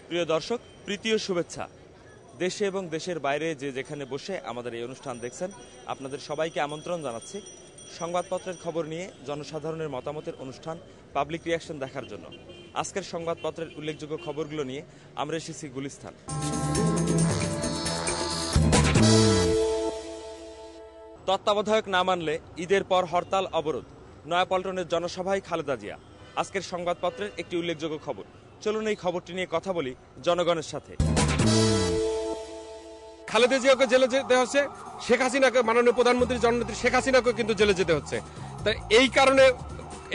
প্রিয় দর্শক, প্রীতি ও শুভেচ্ছা। দেশে এবং দেশের বাইরে যে যেখানে বসে আমাদের এই অনুষ্ঠান দেখছেন, আপনাদের সবাইকে আমন্ত্রণ জানাচ্ছি সংবাদপত্রের খবর নিয়ে জনসাধারণের মতামতের অনুষ্ঠান পাবলিক রিয়াকশন দেখার জন্য। আজকের সংবাদপত্রের উল্লেখযোগ্য খবরগুলো নিয়ে আমরা এসেছি গুলিস্তান। তত্ত্বাবধায়ক না মানলে ঈদের পর হরতাল অবরোধ, নয়াপল্টনের জনসভায় খালেদা জিয়া। আজকের সংবাদপত্রের একটি উল্লেখযোগ্য খবর। চলুন এই খবরটি নিয়ে কথা বলি জনগণের সাথে। খালেদা জিয়াকে জেলে যেতে হচ্ছে, শেখ হাসিনাকে, মাননীয় প্রধানমন্ত্রী জননেত্রী শেখ হাসিনাকে কিন্তু জেলে যেতে হচ্ছে। তাই এই কারণে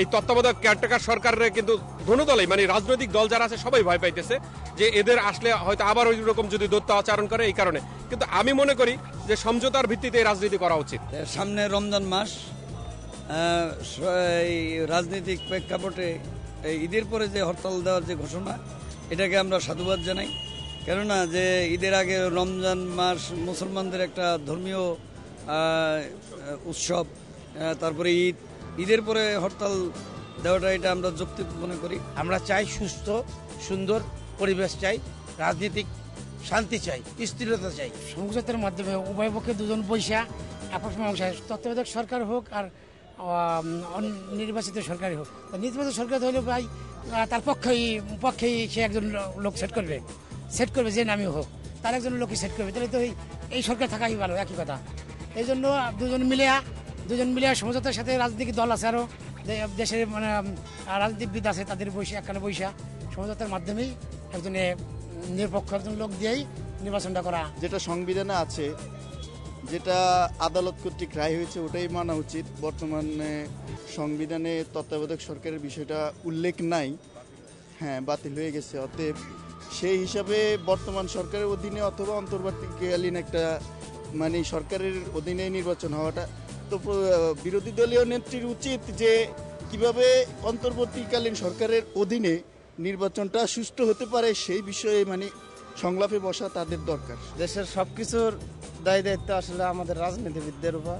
এই তত্ত্বাবধায়ক কেয়ারটেকার সরকারের কিন্তু দোনো দলেই, মানে রাজনৈতিক দল যারা আছে সবাই ভয় পাইতেছে যে এদের আসলে হয়তো আবার ওই রকম যদি দৈত্য আচরণ করে। এই কারণে কিন্তু আমি মনে করি যে সমঝোতার ভিত্তিতে রাজনীতি করা উচিত। সামনে রমজান মাস, এই রাজনৈতিক প্রেক্ষাপটে ঈদের পরে যে হরতাল দেওয়ার যে ঘোষণা, এটাকে আমরা সাধুবাদ জানাই। কেননা যে ঈদের আগে রমজান মাস মুসলমানদের একটা ধর্মীয় উৎসব, তারপরে ঈদের পরে হরতাল দেওয়াটা এটা আমরা যৌক্তিক মনে করি। আমরা চাই সুস্থ সুন্দর পরিবেশ, চাই রাজনৈতিক শান্তি, চাই স্থিরতা, চাই সংযতের মাধ্যমে উভয় পক্ষে দুজন বৈশা আপস মীমাংসায় তত্ত্বাবধায়ক সরকার হোক আর নির্বাচিত সরকারই হোক, নির্বাচিত সরকার হলে ভাই তার পক্ষেই সে একজন লোক সেট করবে যে নামই হোক, তার একজন লোকই সেট করবে। তাহলে তো এই সরকার থাকাই ভালো, একই কথা। এই জন্য দুজন মিলিয়া সমঝোতার সাথে রাজনৈতিক দল আছে, আরও দেশের মানে রাজনীতিবিদ আছে, তাদের একখানে বৈশা সমঝোতার মাধ্যমেই একজন নিরপেক্ষ একজন লোক দিয়েই নির্বাচনটা করা। যেটা সংবিধানে আছে, যেটা আদালত কর্তৃক রায় হয়েছে, ওটাই মানা উচিত। বর্তমানে সংবিধানে তত্ত্বাবধায়ক সরকারের বিষয়টা উল্লেখ নাই, হ্যাঁ বাতিল হয়ে গেছে। অতএব সেই হিসাবে বর্তমান সরকারের অধীনে অথবা অন্তর্বর্তীকালীন একটা মানে সরকারের অধীনে নির্বাচন হওয়াটা, তো বিরোধী দলীয় নেত্রীর উচিত যে কিভাবে অন্তর্বর্তীকালীন সরকারের অধীনে নির্বাচনটা সুষ্ঠু হতে পারে সেই বিষয়ে মানে সংলাপে বসা তাদের দরকার। দেশের সবকিছুর দায় দায়িত্ব আসলে আমাদের রাজনীতিবিদদের উপর।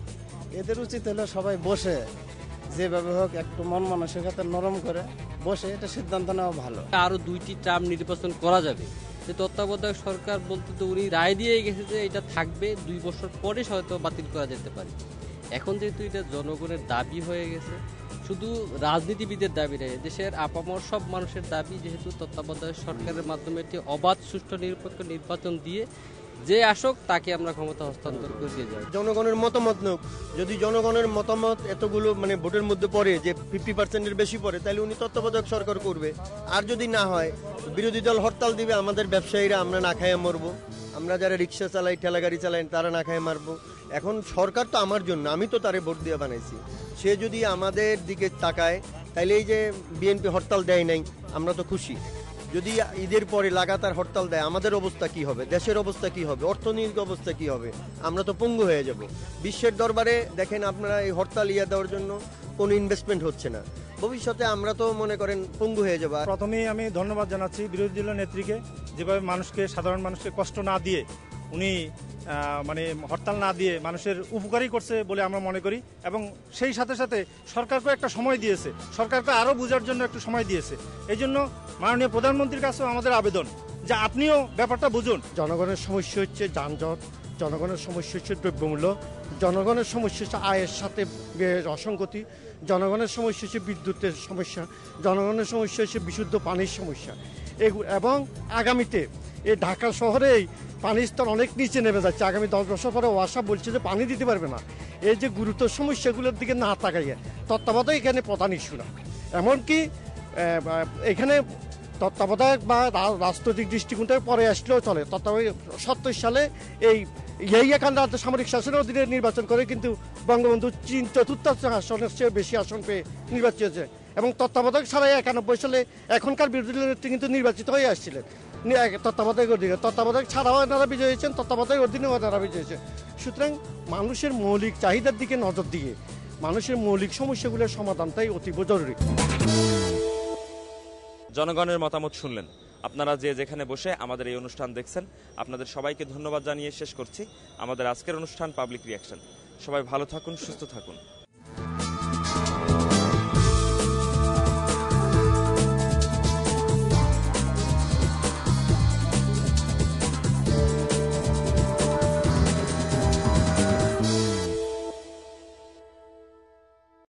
এদের উচিত হলো সবাই বসে, যেভাবে হোক একটু মন মানসিকতা নরম করে বসে এটা সিদ্ধান্ত নেওয়া ভালো। আরো 2টি টার্ম নির্বাচন করা যাবে। যে তত্ত্বাবধায়ক সরকার বলতে তো উনি রায় দিয়ে গেছে যে এটা থাকবে, 2 বছর পরে হয়তো বাতিল করা যেতে পারে। এখন যেহেতু এটা জনগণের দাবি হয়ে গেছে, শুধু রাজনীতিবিদের দাবি নেই, দেশের আপামর সব মানুষের দাবি, যেহেতু তত্ত্বাবধায়ক সরকারের মাধ্যমে একটি অবাধ সুষ্ঠু নিরপেক্ষ নির্বাচন দিয়ে যে আসক তাকে আমরা ক্ষমতা হস্তান্তর করে দিয়ে যাই। জনগণের মতামত নোক। যদি জনগণের মতামত এতগুলো মানে ভোটের মধ্যে পড়ে যে 50%-এর বেশি পড়ে, তাহলে উনি তত্ত্বাবধায়ক সরকার করবে। আর যদি না হয়, বিরোধী দল হরতাল দিবে, আমাদের ব্যবসায়ীরা আমরা না খাইয়ে মরবো, আমরা যারা রিক্সা চালাই ঠেলা গাড়ি চালাই তারা না খাইয়ে মারবো। এখন সরকার তো আমার জন্য, আমি তো তারে ভোট দিয়ে বানাইছি। সে যদি আমাদের দিকে তাকায়, তাহলে এই যে বিএনপি হরতাল দেয় নাই, আমরা তো খুশি। যদি ঈদের পরে লাগাতার হরতাল দেয়, আমাদের অবস্থা কি হবে, দেশের অবস্থা কি হবে, অর্থনৈতিক অবস্থা কি হবে? আমরা তো পঙ্গু হয়ে যাব। বিশ্বের দরবারে দেখেন আপনারা, এই হরতাল দেওয়ার জন্য কোনো ইনভেস্টমেন্ট হচ্ছে না। ভবিষ্যতে আমরা তো মনে করেন পঙ্গু হয়ে যাব। প্রথমেই আমি ধন্যবাদ জানাচ্ছি বিরোধী দলীয় নেত্রীকে, যেভাবে সাধারণ মানুষকে কষ্ট না দিয়ে উনি মানে হরতাল না দিয়ে মানুষের উপকারই করছে বলে আমরা মনে করি। এবং সেই সাথে সাথে সরকারকে একটা সময় দিয়েছে, সরকারকে আরও বোঝার জন্য একটু সময় দিয়েছে। এই জন্য মাননীয় প্রধানমন্ত্রীর কাছেও আমাদের আবেদন যে আপনিও ব্যাপারটা বুঝুন। জনগণের সমস্যা হচ্ছে যানজট, জনগণের সমস্যা হচ্ছে দ্রব্যমূল্য, জনগণের সমস্যা হচ্ছে আয়ের সাথে অসঙ্গতি, জনগণের সমস্যা হচ্ছে বিদ্যুতের সমস্যা, জনগণের সমস্যা হচ্ছে বিশুদ্ধ পানির সমস্যা। এবং আগামীতে এই ঢাকা শহরেই পানির স্তর অনেক নিচে নেমে যাচ্ছে। আগামী 10 বছর পরে ওয়াসা বলছে যে পানি দিতে পারবে না। এই যে গুরুতর সমস্যাগুলোর দিকে না তাকাইয়ে তত্ত্বাবধায়ক এখানে প্রধান ইস্যু না। এমনকি এখানে তত্ত্বাবধায়ক বা রাজনৈতিক দৃষ্টিকোণ থেকে পরে আসলেও চলে। তত্ত্বাবধায়ক 70 সালে এই ইয়াহিয়া খান সামরিক শাসনের অধীনে নির্বাচন করে কিন্তু বঙ্গবন্ধু 4th আসনের চেয়ে বেশি আসন পেয়ে নির্বাচিত হয়েছে। এবং তত্ত্বাবধায়ক ছাড়াই 91 সালে এখনকার বিরোধী দলের নেত্রী কিন্তু নির্বাচিত হয়ে আসছিলেন তত্ত্বাবধায়ক অধীনে। তত্ত্বাবধায়ক ছাড়াও এনারা বিজয়ী হয়েছেন, তত্ত্বাবধায়ক অধীনেও এনারা বিজয়ী হয়েছেন। সুতরাং মানুষের মৌলিক চাহিদার দিকে নজর দিয়ে মানুষের মৌলিক সমস্যাগুলোর সমাধানটাই অতীব জরুরি। জনগণের মতামত শুনলেন। আপনারা যে যেখানে বসে আমাদের এই অনুষ্ঠান দেখছেন, আপনাদের সবাইকে ধন্যবাদ জানিয়ে শেষ করছি আমাদের আজকের অনুষ্ঠান পাবলিক রিয়াকশন। সবাই ভালো থাকুন, সুস্থ থাকুন।